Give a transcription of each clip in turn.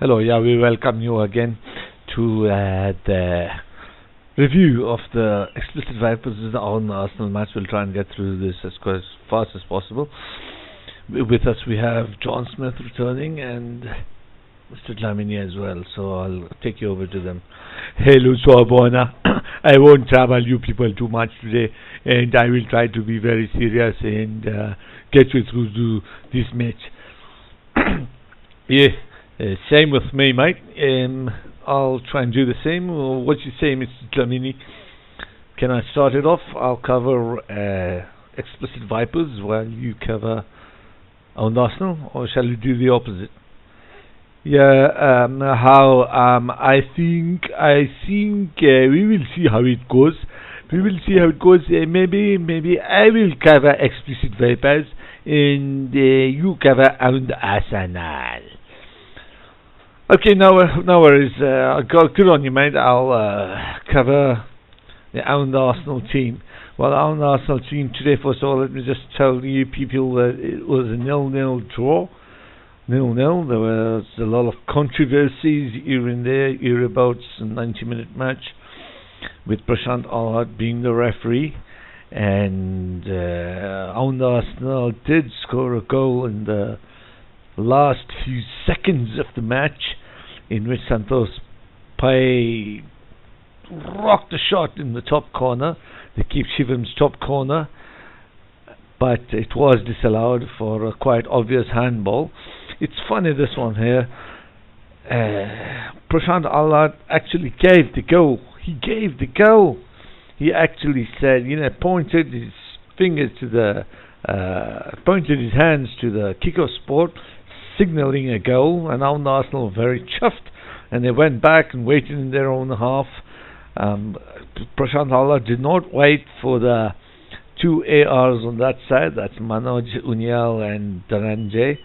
Hello, yeah, we welcome you again to the review of the explicit Vipers on the Arsenal match. We'll try and get through this as fast as possible. With us we have John Smith returning and Mr. Dlamini as well, so I'll take you over to them. Hello, Sorbona. I won't trouble you people too much today, and I will try to be very serious and get you through to this match. Yeah. Same with me, mate. I'll try and do the same. What you say, Mr. Dlamini? Can I start it off? I'll cover explicit Vipers while you cover on Arsenal, or shall we do the opposite? Yeah. I think we will see how it goes. Maybe I will cover explicit Vipers, and you cover on Arsenal. Okay, no worries. Good on you, mate. I'll cover the Owned Arsenal team. Well, the Owned Arsenal team today, first of all, let me just tell you people that it was a 0-0 draw. 0-0. There was a lot of controversies here and there, hereabouts a 90-minute match, with Prashant Alhad being the referee. And Owned Arsenal did score a goal in the last few seconds of the match, in which Santos Pai rocked a shot in the top corner, the Keep Shivam's top corner, but it was disallowed for a quite obvious handball. It's funny, this one here. Prashant Alhad actually gave the goal. He gave the goal. He actually said, pointed his fingers to pointed his hands to the kick-off spot, signalling a goal, and now Arsenal were very chuffed, and they went back and waited in their own half. Prashant Alhad did not wait for the two ARs on that side, that's Manoj Unyal and Dhananjay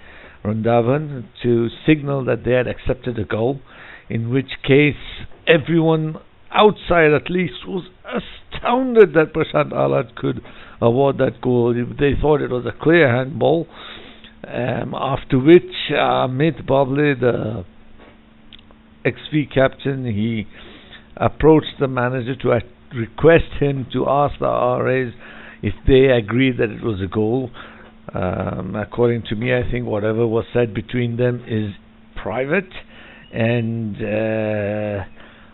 Rundavan, to signal that they had accepted a goal, in which case everyone outside at least was astounded that Prashant Alhad could award that goal. They thought it was a clear handball. After which Amit Babli, the XV captain, he approached the manager to request him to ask the RAs if they agreed that it was a goal. According to me, I think whatever was said between them is private, and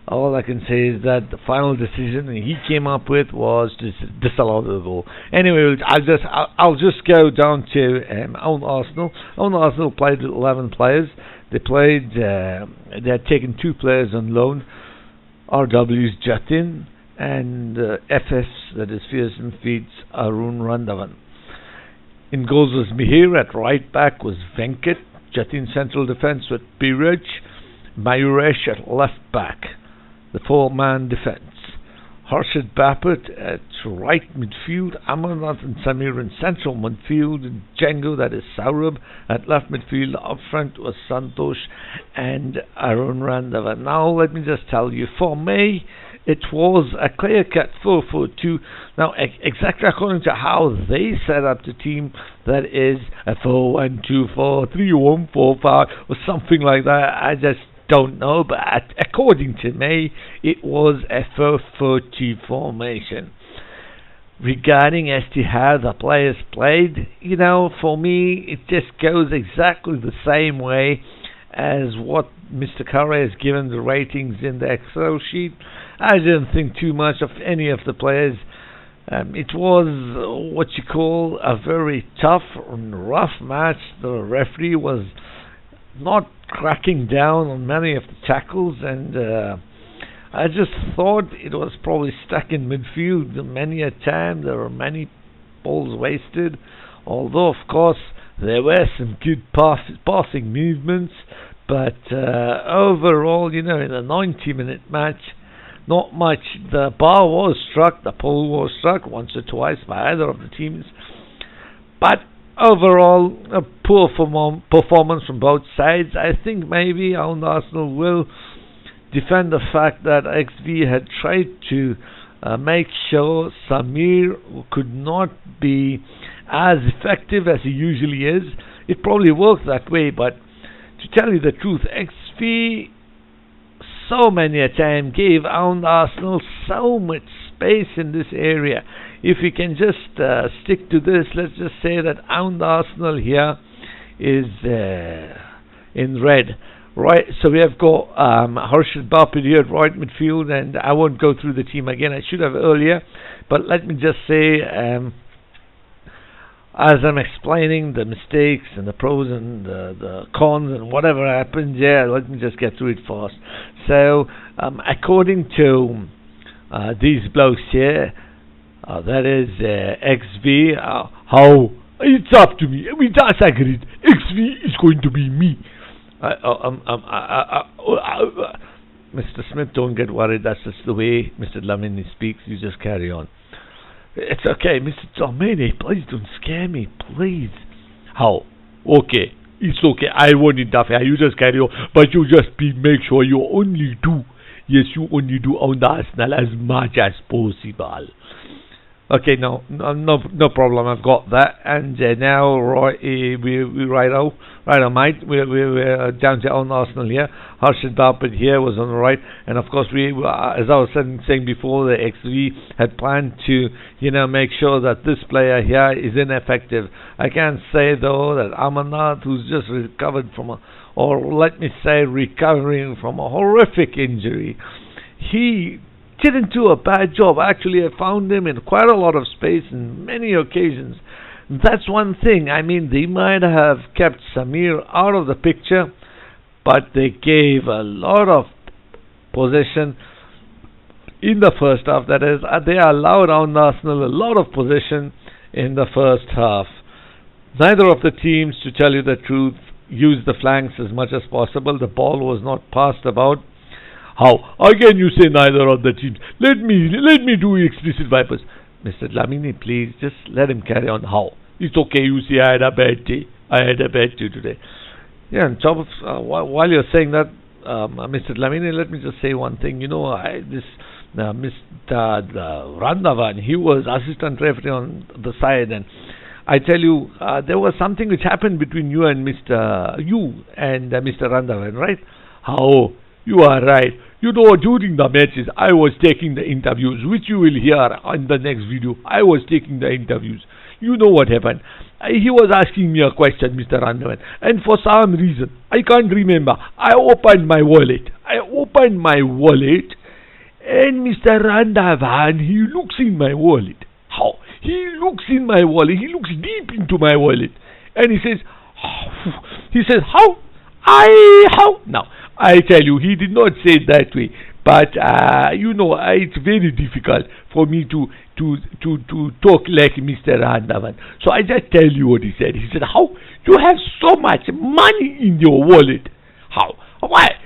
all I can say is that the final decision he came up with was to disallow the goal. Anyway, I'll just go down to Owned Arsenal. Owned Arsenal played with 11 players. They had taken 2 players on loan, RW's Jatin and FS, that is Fearsome Feet's Arun Randavan. In goals was Mihir, at right back was Venkat, Jatin central defence with Biraj, Mayuresh at left back. The 4-man defence. Harshad Bapat at right midfield, Amarnath and Samir in central midfield, and Django, that is Saurabh, at left midfield. Up front was Santosh and Arun Randavan. Now let me just tell you, for me, it was a clear-cut 4-4-2. Now, exactly according to how they set up the team, that is a 4-1-2-4, 3-1-4-5, or something like that. I just don't know, but according to me, it was a 4-4-2 formation. Regarding as to how the players played, for me, it just goes exactly the same way as what Mr. Curry has given the ratings in the Excel sheet. I didn't think too much of any of the players. It was what you call a very tough and rough match. The referee was not cracking down on many of the tackles, and I just thought it was probably stuck in midfield many a time. There were many balls wasted, although of course there were some good passing movements, but overall, in a 90-minute match, not much. The bar was struck, the pole was struck once or twice by either of the teams, but overall, a poor performance from both sides. I think maybe Arsenal will defend the fact that XV had tried to make sure Samir could not be as effective as he usually is. It probably worked that way, but to tell you the truth, XV so many a time gave Arsenal so much space in this area. If we can just stick to this, let's just say that Arsenal here is in red. Right, so we have got Harshad Bapid here at right midfield, and I won't go through the team again. I should have earlier, but let me just say, as I'm explaining the mistakes and the pros and the cons and whatever happens, let me just get through it fast. So, according to these blokes here, that is XV, how it's up to me. We disagreed. XV is going to be me. Mr. Smith, don't get worried. That's just the way Mr. Lamini speaks. You just carry on. It's okay, Mr. Lamini. Please don't scare me, please. How? Okay, it's okay. I won't interfere. You just carry on, but you just make sure you only do. Yes, you only do on the Arsenal as much as possible. Okay, no problem. I've got that. And now, we right on, mate. We're down to on Arsenal here. Harshad Bapid here was on the right, and of course we, as I was saying before, the XV had planned to, make sure that this player here is ineffective. I can't say though that Amarnath, who's just recovered from recovering from a horrific injury, he didn't do a bad job. Actually, I found him in quite a lot of space in many occasions. That's one thing. I mean, they might have kept Samir out of the picture, but they gave a lot of possession in the first half. That is, they allowed Arsenal a lot of possession in the first half. Neither of the teams, to tell you the truth, used the flanks as much as possible. The ball was not passed about. How? Again, you say neither of the teams. Let me do explicit vipers. Mr. Lamini, please, just let him carry on. How? It's okay, you see, I had a bad day today. Yeah, on top of, while you're saying that, Mr. Lamini, let me just say one thing. Mr. Randavan, he was assistant referee on the side, and I tell you, there was something which happened between you and Mr. Randavan, right? How? You are right. During the matches, I was taking the interviews, which you will hear in the next video. I was taking the interviews. You know what happened. He was asking me a question, Mr. Randavan, and for some reason, I can't remember, I opened my wallet, and Mr. Randavan, he looks in my wallet. How? He looks in my wallet, he looks deep into my wallet, and he says, how? How? Now, I tell you, he did not say it that way, but it's very difficult for me to talk like Mr. Randavan. So I just tell you what he said. He said, how? You have so much money in your wallet. How? Why?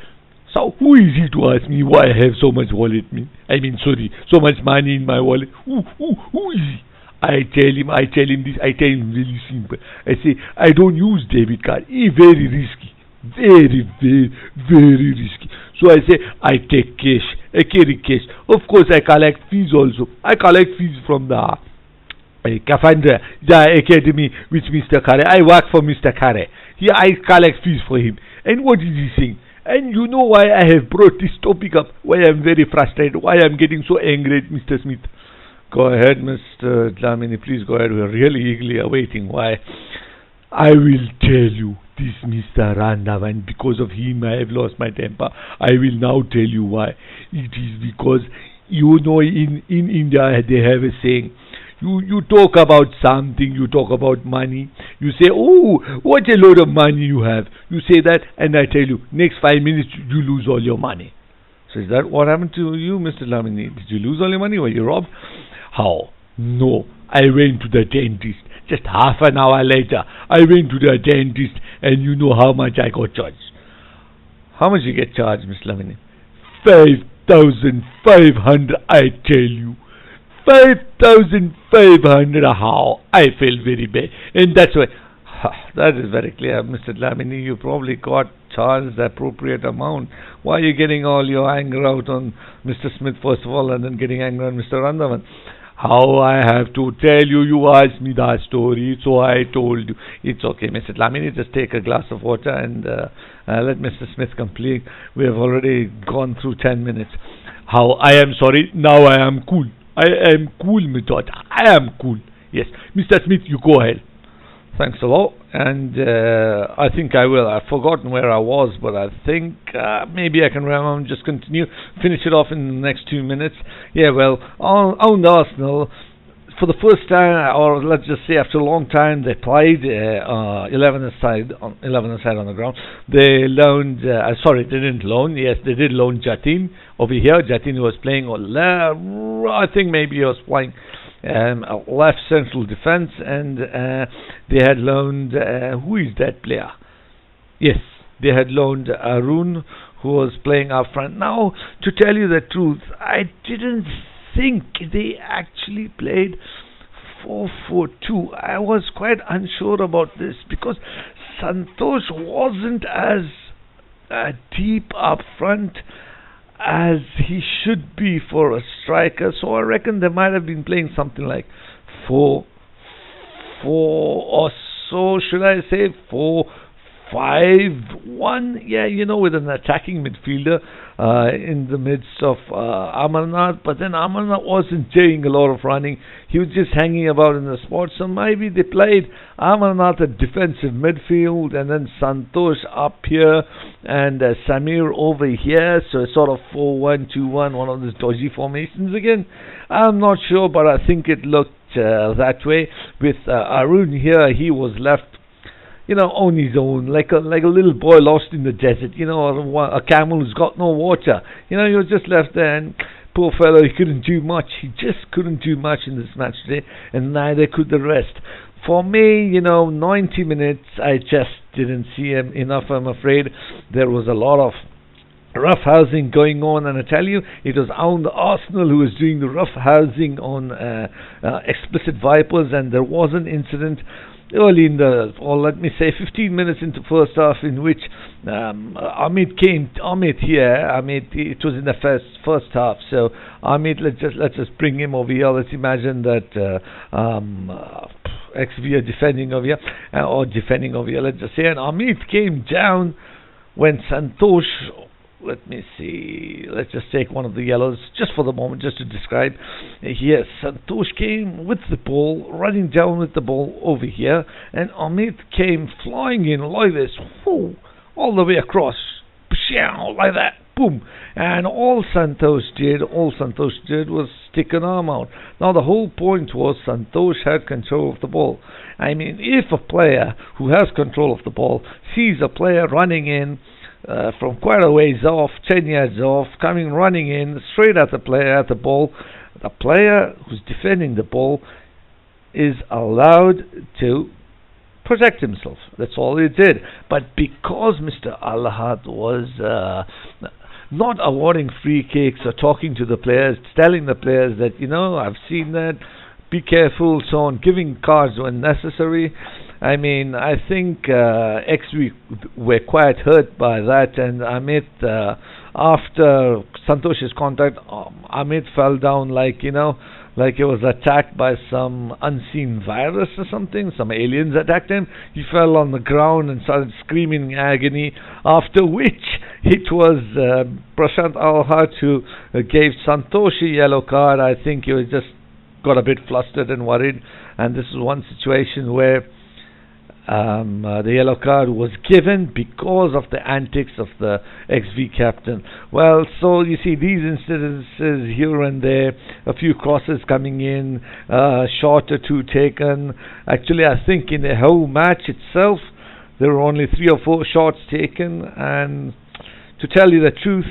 So who is he to ask me why I have so much so much money in my wallet? Who is he? I tell him really simple. I say, I don't use debit card. It's very risky. Very, very, very risky. So I say, I take cash. I carry cash. Of course, I collect fees also. I collect fees from the Kafandra, the academy with Mr. Kare. I work for Mr. Kare. Here I collect fees for him. And what is he saying? And you know why I have brought this topic up? Why I'm very frustrated? Why I'm getting so angry at Mr. Smith? Go ahead, Mr. Dlamini. Please go ahead. We're really eagerly awaiting why. I will tell you. This Mr. Randavan, because of him I have lost my temper. I will now tell you why. It is because, in India they have a saying, you talk about something, you talk about money, you say, oh, what a load of money you have. You say that, and I tell you, next 5 minutes you lose all your money. So is that what happened to you, Mr. Lamini? Did you lose all your money? Were you robbed? How? No, I went to the dentist. Just half an hour later, I went to the dentist, and you know how much I got charged. How much you get charged, Mr. Lamini? 5,500, I tell you. 5,500, how? I feel very bad. And that's why, that is very clear, Mr. Lamini. You probably got charged the appropriate amount. Why are you getting all your anger out on Mr. Smith, first of all, and then getting angry on Mr. Randavan? How I have to tell you? You asked me that story, so I told you. It's okay, Mr. Lamini. Just take a glass of water and let Mr. Smith complete. We have already gone through 10 minutes. How I am sorry. Now I am cool. I am cool, my daughter. I am cool. Yes, Mr. Smith, you go ahead. Thanks a lot. And I think I will. I've forgotten where I was, but I think maybe I can remember. Just continue, finish it off in the next 2 minutes. Yeah, well, on the Arsenal, for the first time, or let's just say after a long time, they played 11 aside on the ground. They loaned. Sorry, they didn't loan. Yes, they did loan Jatin over here. Jatin was playing. I think maybe he was playing left central defense, and they had loaned who is that player? Yes, they had loaned Arun, who was playing up front. Now, to tell you the truth, I didn't think they actually played 4-4-2. I was quite unsure about this because Santosh wasn't as deep up front as he should be for a striker, so I reckon they might have been playing something like 4-4 or so, should I say 4-5-1? Yeah, with an attacking midfielder in the midst of Amarnath, but then Amarnath wasn't doing a lot of running. He was just hanging about in the spot, so maybe they played Amarnath at defensive midfield and then Santosh up here and Samir over here, so it's sort of 4-1-2-1, one of those dodgy formations again. I'm not sure, but I think it looked that way. With Arun here, he was left on his own, like a little boy lost in the desert, a camel who's got no water. He was just left there, and poor fellow, he couldn't do much. He just couldn't do much in this match today, and neither could the rest. For me, 90 minutes, I just didn't see him enough, I'm afraid. There was a lot of rough housing going on, and I tell you, it was Arsenal who was doing the rough housing on Explicit Vipers, and there was an incident early in let me say 15 minutes into first half, in which Amit, it was in the first half, so Amit, let's just bring him over here. Let's imagine that XV are defending over here, let's just say, and Amit came down when Santosh, let me see, let's just take one of the yellows just for the moment, just to describe. Yes, Santosh came with the ball, running down with the ball over here, and Amit came flying in like this, all the way across, like that, boom. And all Santosh did was stick an arm out. Now the whole point was Santosh had control of the ball. I mean, if a player who has control of the ball sees a player running in from quite a ways off, 10 yards off, coming running in straight at the ball, the player who's defending the ball is allowed to protect himself. That's all he did. But because Mr. Allahat was not awarding free kicks or talking to the players, telling the players that, I've seen that, be careful, so on, giving cards when necessary, I mean, I think XV were quite hurt by that, and Amit, after Santosh's contact, Amit fell down like he was attacked by some unseen virus or something. Some aliens attacked him. He fell on the ground and started screaming in agony, after which it was Prashant Alhat who gave Santosh a yellow card. I think he was just got a bit flustered and worried, and this is one situation where the yellow card was given because of the antics of the XV captain. Well, so you see these incidences here and there, a few crosses coming in, shot or two taken. Actually, I think in the whole match itself, there were only 3 or 4 shots taken, and to tell you the truth,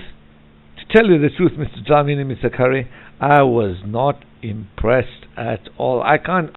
Mr. Dlamini, Mr. Curry, I was not impressed at all. I can't